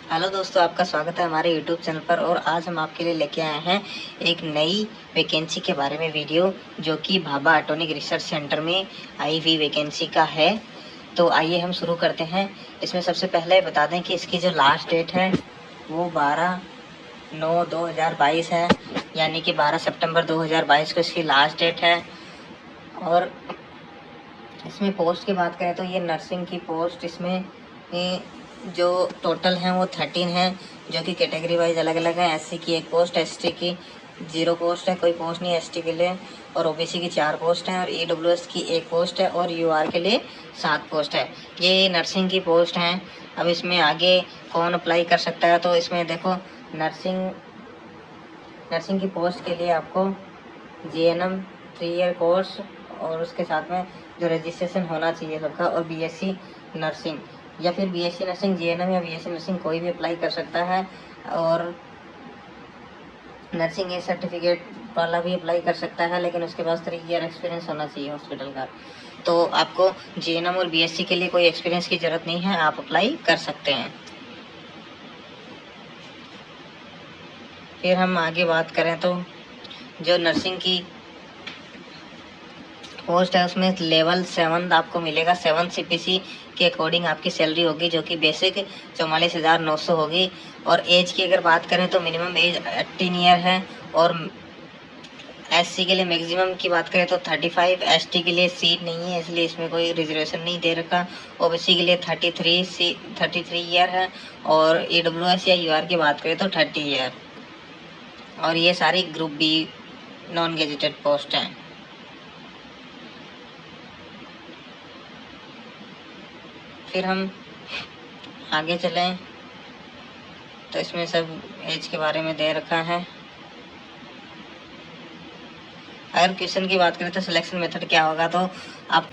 Hello दोस्तों, आपका स्वागत है हमारे YouTube चैनल पर। और आज हम आपके लिए लेके आए हैं एक नई वैकेंसी के बारे में वीडियो, जो कि भाभा एटॉमिक रिसर्च सेंटर में आई हुई वैकेंसी का है। तो आइए हम शुरू करते हैं। इसमें सबसे पहले बता दें कि इसकी जो लास्ट डेट है वो 12/9/2022 है, यानी कि 12 सितंबर 2022 को इसकी लास्ट डेट है। और इसमें पोस्ट की बात करें तो ये नर्सिंग की पोस्ट इसमें जो टोटल हैं वो 13 हैं, जो कि कैटेगरी वाइज अलग अलग है। एससी की 1 पोस्ट, एसटी की 0 पोस्ट है, कोई पोस्ट नहीं एसटी के लिए। और ओबीसी की 4 पोस्ट हैं, और ईडब्ल्यूएस की 1 पोस्ट है, और यूआर के लिए 7 पोस्ट है। ये नर्सिंग की पोस्ट हैं। अब इसमें आगे कौन अप्लाई कर सकता है, तो इसमें देखो नर्सिंग की पोस्ट के लिए आपको जीएनएम 3 ईयर कोर्स और उसके साथ में जो रजिस्ट्रेशन होना चाहिए सबका, और बीएससी नर्सिंग या फिर बीएससी नर्सिंग जीएनएम या बीएससी नर्सिंग कोई भी अप्लाई कर सकता है। और नर्सिंग ए सर्टिफिकेट वाला भी अप्लाई कर सकता है, लेकिन उसके पास 3 ईयर एक्सपीरियंस होना चाहिए हॉस्पिटल का। तो आपको जीएनएम और बीएससी के लिए कोई एक्सपीरियंस की ज़रूरत नहीं है, आप अप्लाई कर सकते हैं। फिर हम आगे बात करें तो जो नर्सिंग की पोस्ट है उसमें लेवल 7 आपको मिलेगा। 7 सीपीसी के अकॉर्डिंग आपकी सैलरी होगी, जो कि बेसिक 44,900 होगी। और एज की अगर बात करें तो मिनिमम एज 18 ईयर है। और एससी के लिए मैक्सिमम की बात करें तो 35, एसटी के लिए सीट नहीं है, इसलिए इसमें कोई रिजर्वेशन नहीं दे रखा। ओबीसी के लिए 33 ईयर है। और ईडब्ल्यूएस या यूआर की बात करें तो 30 ईयर। और ये सारी group B non gazetted post हैं। फिर हम आगे चलें तो इसमें सब एज के बारे में दे रखा है। अगर क्वेश्चन की बात करें तो सिलेक्शन मेथड क्या होगा, तो आप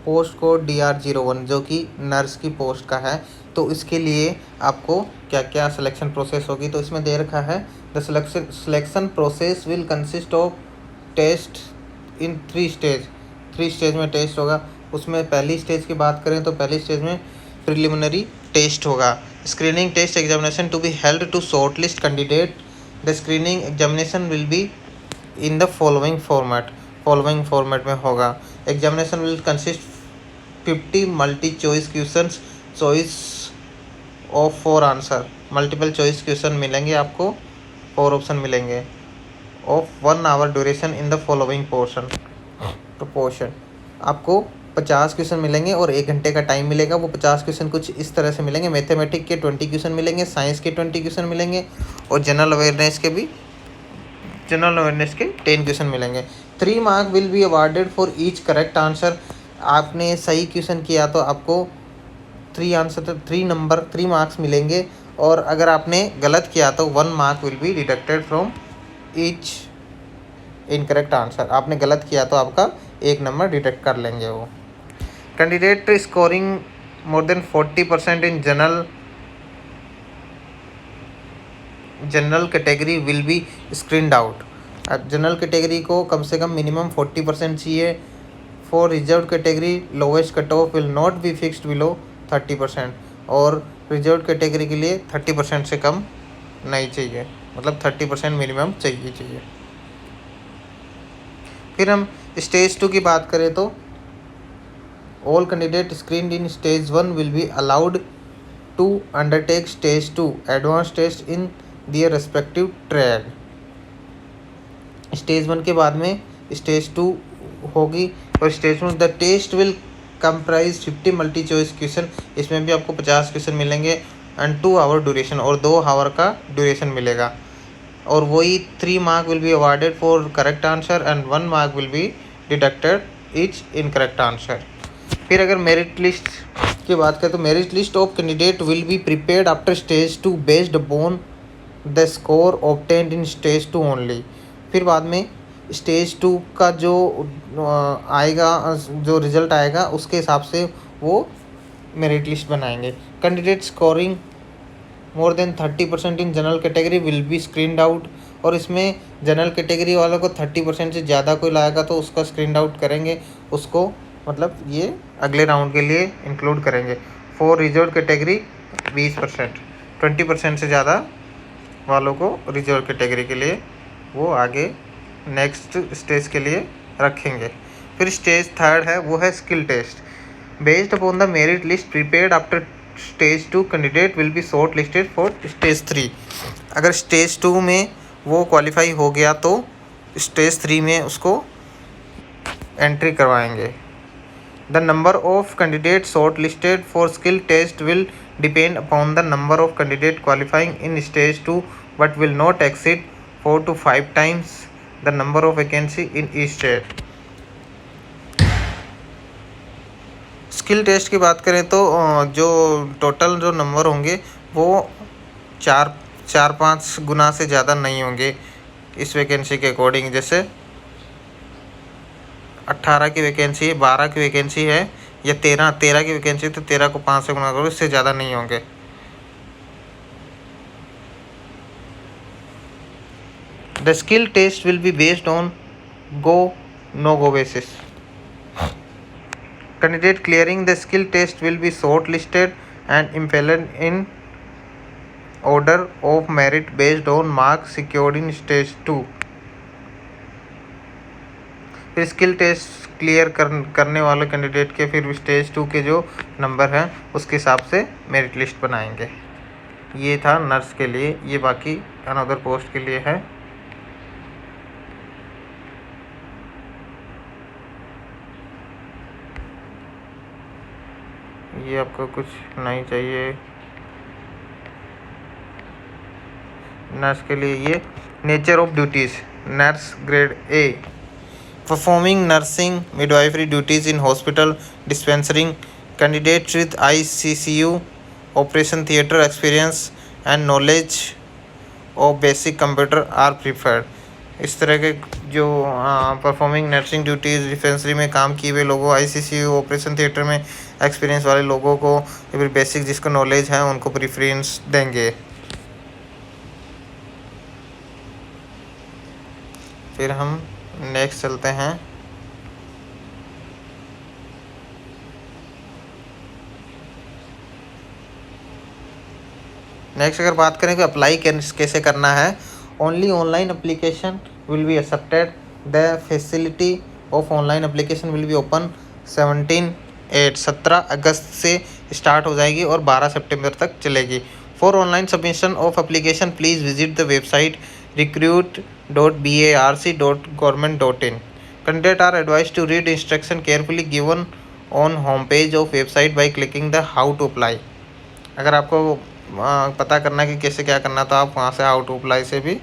पोस्ट कोड DR01 जो कि नर्स की पोस्ट का है, तो इसके लिए आपको क्या क्या सिलेक्शन प्रोसेस होगी, तो इसमें दे रखा है the selection process will consist of test in 3 stage. 3 stage में टेस्ट होगा। उसमें पहली स्टेज की बात करें तो पहली स्टेज में प्रिलिमिनरी टेस्ट होगा। Screening test examination to be held to short list candidate. The screening examination will be in the following format में होगा। Examination will consist 50 multi choice questions, choice of 4 answer. Multiple choice question मिलेंगे आपको, 4 option मिलेंगे। Of 1 hour duration in the following portion आपको 50 question मिलेंगे और 1 घंटे का टाइम मिलेगा। वो 50 क्वेश्चन कुछ इस तरह से मिलेंगे। मैथमेटिक्स के 20 क्वेश्चन मिलेंगे, साइंस के 20 क्वेश्चन मिलेंगे, और जनरल अवेयरनेस के 10 क्वेश्चन मिलेंगे। 3 mark will be awarded for each correct answer. आपने सही क्वेश्चन किया तो आपको 3 मार्क्स मिलेंगे, और अगर आपने गलत किया तो 1 mark will be deducted from each incorrect answer. आपने गलत किया तो आपका 1 नंबर डिडक्ट कर लेंगे वो। Candidate scoring more than 40% in general category will be screened out. General category को कम से कम मिनिमम 40% चाहिए। For reserve category lowest cut off will not be fixed below 30%। और रिजर्व कैटेगरी के लिए 30% से कम नहीं चाहिए, मतलब 30% मिनिमम चाहिए। फिर हम स्टेज 2 की बात करें तो all candidate screened in stage 1 will be allowed to undertake stage 2 advance test in their respective track. Stage 1 के बाद में स्टेज 2 होगी, और stage 1 the test will comprise 50 multi choice question. इसमें भी आपको 50 क्वेश्चन मिलेंगे एंड 2 आवर ड्यूरेशन, और 2 आवर का ड्यूरेशन मिलेगा। और वही 3 mark will be awarded for correct answer and 1 mark will be deducted each incorrect answer. फिर अगर मेरिट लिस्ट की बात करें तो merit list of candidate will be prepared after stage 2 based upon the score obtained in stage 2 only. फिर बाद में stage 2 का जो आएगा, जो रिजल्ट आएगा उसके हिसाब से वो मेरिट लिस्ट बनाएंगे। Candidate scoring more than 30% in general category will be screened out. और इसमें जनरल कैटेगरी वालों को 30% से ज़्यादा कोई लाएगा तो उसका स्क्रीन आउट करेंगे, उसको मतलब ये अगले राउंड के लिए इंक्लूड करेंगे। फॉर रिजर्व कैटेगरी 20%, 20% से ज़्यादा वालों को रिजर्व कैटेगरी के लिए वो आगे नेक्स्ट स्टेज के लिए रखेंगे। फिर स्टेज थर्ड है, वो है skill test. Based upon the merit list prepared after stage 2 candidate will be short listed for stage 3। अगर स्टेज 2 में वो क्वालिफाई हो गया तो स्टेज 3 में उसको एंट्री करवाएंगे। The number of candidate short listed for skill test will depend upon the number of candidate qualifying in stage 2 but will not exceed 4 to 5 times the number of vacancy in each state। Skill test की बात करें तो जो total जो number होंगे वो 4-5 गुना से ज़्यादा नहीं होंगे इस वैकेंसी के अकॉर्डिंग। जैसे 18 की वैकेंसी है, 12 की वैकेंसी है या 13 की वैकेंसी है तो 13 को 5 से गुना करो, इससे ज़्यादा नहीं होंगे। The skill test will be based on go/no-go basis. Candidate clearing the skill test will be shortlisted and impelled in order of merit based on marks secured in stage 2। फिर स्किल टेस्ट क्लियर करने वाले candidate के फिर stage 2 के जो number हैं उसके हिसाब से मेरिट लिस्ट बनाएंगे। ये था नर्स के लिए, ये बाकी अनदर पोस्ट के लिए है। ये आपको कुछ नहीं चाहिए नर्स के लिए। ये nature of duties, nurse grade A, performing nursing midwifery duties in hospital dispensary. Candidates with ICCU operation theatre experience and knowledge of basic computer are preferred. इस तरह के जो परफॉर्मिंग नर्सिंग ड्यूटीज़ डिस्पेंसरी में काम किए हुए लोगों, ICCU ऑपरेशन थिएटर में एक्सपीरियंस वाले लोगों को या फिर बेसिक जिसको नॉलेज है उनको प्रेफरेंस देंगे। फिर हम नेक्स्ट चलते हैं। नेक्स्ट अगर बात करें कि अप्लाई कैसे करना है, only online application will be accepted. The facility of online application will be open 17 अगस्त से स्टार्ट हो जाएगी और 12 सितंबर तक चलेगी। For online submission of application please visit the website recruit.barc.government.in। Candidates are advised to read instruction carefully given on home page of website by clicking the how to apply। अगर आपको पता करना है कि कैसे क्या करना तो आप वहाँ से हाउ टू अप्लाई से भी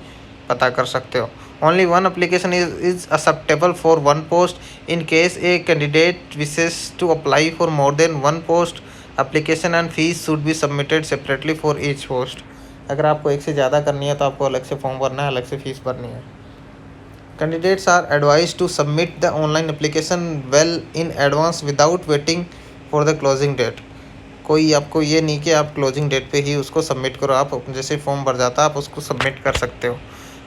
पता कर सकते हो। Only one application is acceptable for one post. In case a candidate wishes to apply for more than one post application and fees should be submitted separately for each post. अगर आपको एक से ज़्यादा करनी है तो आपको अलग से फॉर्म भरना है, अलग से फीस भरनी है। Candidates are advise to submit the online application well in advance without waiting for the closing date. कोई आपको ये नहीं कि आप क्लोजिंग डेट पे ही उसको सबमिट करो, आप जैसे फॉर्म भर जाता है आप उसको सबमिट कर सकते हो।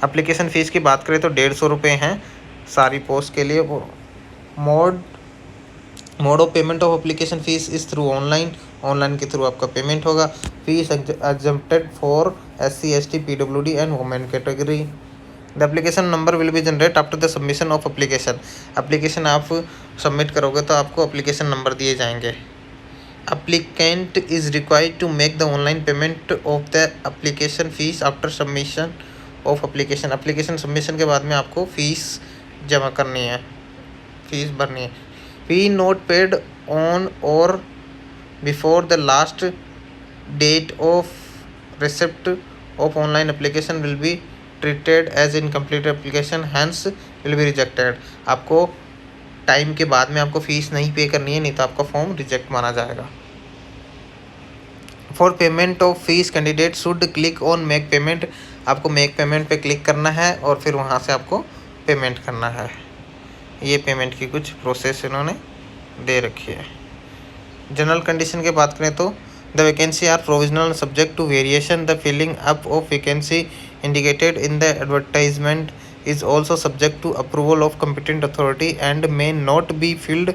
एप्लीकेशन फ़ीस की बात करें तो 150 रुपये हैं सारी पोस्ट के लिए। Mode of payment of application fees is through online के थ्रू आपका पेमेंट होगा। Fees exempted for SC ST PWD and women category. The application number will be generate after the submission of application. Application आप submit करोगे तो आपको application number दिए जाएंगे। Applicant is required to make the online payment of the application fees after submission of application। Application submission के बाद में आपको फ़ीस जमा करनी है, फ़ीस भरनी है। Fee not paid on or before the last date of receipt of online application will be treated as incomplete application hence will be rejected. आपको टाइम के बाद में आपको फ़ीस नहीं पे करनी है, नहीं तो आपका फॉर्म रिजेक्ट माना जाएगा। For payment of fees candidate should click on make payment. आपको मेक पेमेंट पे क्लिक करना है और फिर वहाँ से आपको पेमेंट करना है। ये पेमेंट की कुछ प्रोसेस इन्होंने दे रखी है। जनरल कंडीशन की बात करें तो the vacancy are provisional subject to variation. The filling up of vacancy indicated in the advertisement is also subject to approval of competent authority and may not be filled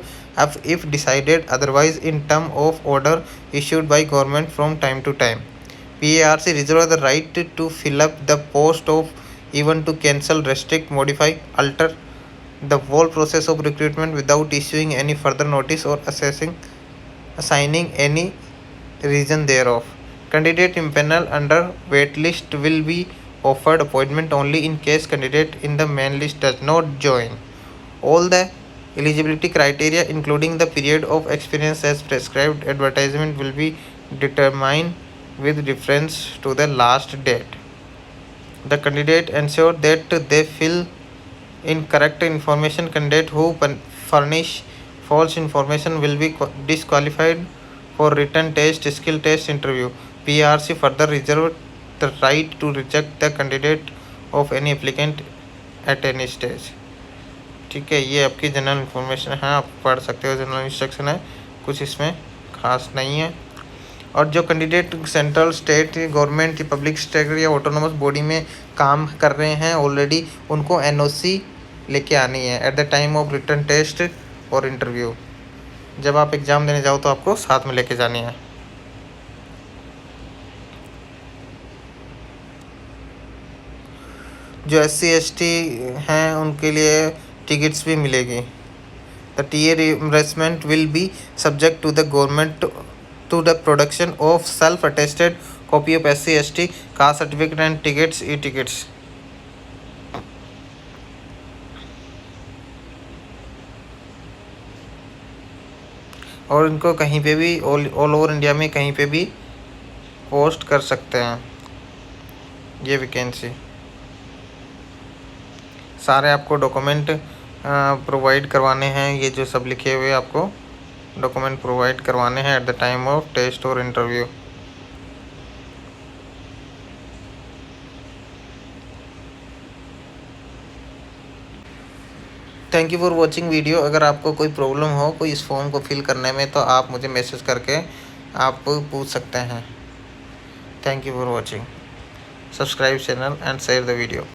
if decided otherwise in term of order issued by government from time to time. PARC reserves the right to fill up the post of even to cancel, restrict, modify, alter the whole process of recruitment without issuing any further notice or assigning any reason thereof. Candidate impaneled under wait list will be offered appointment only in case candidate in the main list does not join. All the eligibility criteria, including the period of experience as prescribed advertisement, will be determined with reference to the last date. The candidate ensure that they fill in correct information. Candidate who furnish false information will be disqualified for written test, skill test, interview. PRC further reserve the right to reject the candidate of any applicant at any stage. ठीक है, ये आपकी general information है, आप पढ़ सकते हो। General instruction है, कुछ इसमें खास नहीं है। और जो candidate central, state government, public sector या ऑटोनोमस बॉडी में काम कर रहे हैं ऑलरेडी, उनको NOC लेके आनी है at the time of written test और इंटरव्यू। जब आप एग्ज़ाम देने जाओ तो आपको साथ में लेके जानी है। जो SC ST हैं उनके लिए टिकट्स भी मिलेगी। The TA reimbursement will be subject to the government to the production of self-attested copy of SC ST caste certificate and tickets, e-tickets. और इनको कहीं पे भी ऑल ओवर इंडिया में कहीं पे भी पोस्ट कर सकते हैं। ये वैकेंसी सारे आपको डॉक्यूमेंट प्रोवाइड करवाने हैं। ये जो सब लिखे हुए आपको डॉक्यूमेंट प्रोवाइड करवाने हैं at the time of test और interview. Thank you for watching video. अगर आपको कोई प्रॉब्लम हो कोई इस फॉर्म को फिल करने में तो आप मुझे मैसेज करके आप पूछ सकते हैं। Thank you for watching. Subscribe channel and share the video.